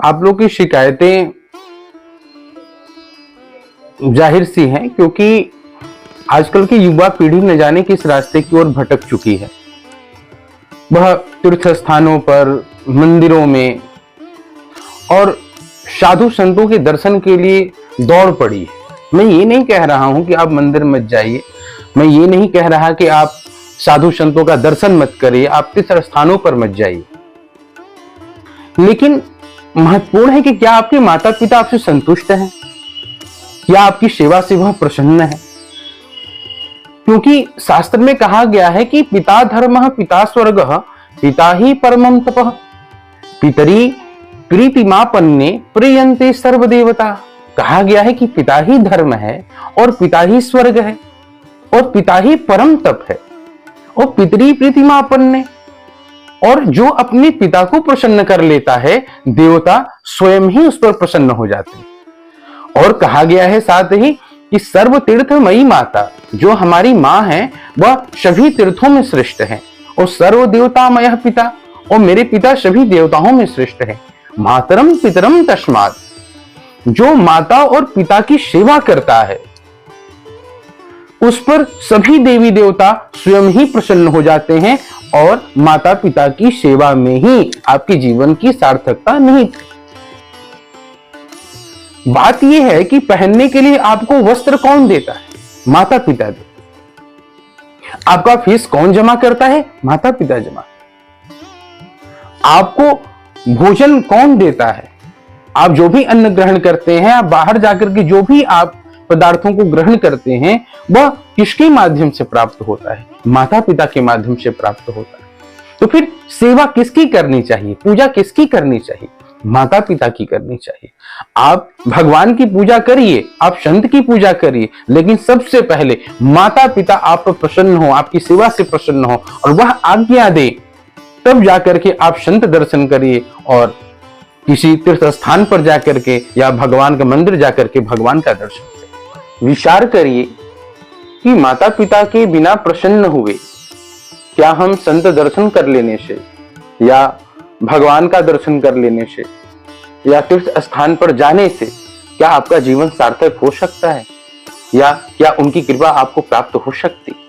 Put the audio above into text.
आप लोग की शिकायतें जाहिर सी हैं, क्योंकि आजकल की युवा पीढ़ी न जाने किस रास्ते की ओर भटक चुकी है। वह तीर्थ स्थानों पर, मंदिरों में और साधु संतों के दर्शन के लिए दौड़ पड़ी है। मैं ये नहीं कह रहा हूं कि आप मंदिर मत जाइए, मैं ये नहीं कह रहा कि आप साधु संतों का दर्शन मत करिए, आप तीर्थ स्थानों पर मत जाइए, लेकिन महत्वपूर्ण है कि क्या आपके माता पिता आपसे संतुष्ट हैं, क्या आपकी सेवा से वह प्रसन्न है। क्योंकि शास्त्र में कहा गया है कि पिता धर्मः पिता स्वर्गः पिता ही परमं तपः पितरी प्रीतिमापन्ने प्रियन्ते सर्वदेवता। कहा गया है कि पिता ही धर्म है और पिता ही स्वर्ग है और पिता ही परम तप है और पितरी प्रीतिमापन्ने, और जो अपने पिता को प्रसन्न कर लेता है देवता स्वयं ही उस पर प्रसन्न हो जाते हैं। और कहा गया है साथ ही कि सर्व तीर्थमयी माता, जो हमारी माँ है वह सभी तीर्थों में श्रेष्ठ है, और सर्व देवतामय पिता, और मेरे पिता सभी देवताओं में श्रेष्ठ है। मातरम पितरम तस्मात्, जो माता और पिता की सेवा करता है उस पर सभी देवी देवता स्वयं ही प्रसन्न हो जाते हैं, और माता पिता की सेवा में ही आपके जीवन की सार्थकता निहित है। बात यह है कि पहनने के लिए आपको वस्त्र कौन देता है? माता पिता देते। आपका फीस कौन जमा करता है? माता पिता जमा। आपको भोजन कौन देता है? आप जो भी अन्न ग्रहण करते हैं, आप बाहर जाकर के जो भी आप पदार्थों को ग्रहण करते हैं, वह किसके माध्यम से प्राप्त होता है? माता पिता के माध्यम से प्राप्त होता है। तो फिर सेवा किसकी करनी चाहिए? पूजा किसकी करनी चाहिए? माता पिता की करनी चाहिए। आप भगवान की पूजा करिए, आप संत की पूजा करिए, लेकिन सबसे पहले माता पिता आप पर प्रसन्न हो, आपकी सेवा से प्रसन्न हो और वह आज्ञा दे, तब जाकर के आप संत दर्शन करिए और किसी तीर्थ स्थान पर जाकर के या भगवान का मंदिर जाकर के भगवान का दर्शन करिए। विचार करिए कि माता पिता के बिना प्रसन्न हुए क्या हम संत दर्शन कर लेने से या भगवान का दर्शन कर लेने से या तीर्थ स्थान पर जाने से क्या आपका जीवन सार्थक हो सकता है, या क्या उनकी कृपा आपको प्राप्त हो सकती है?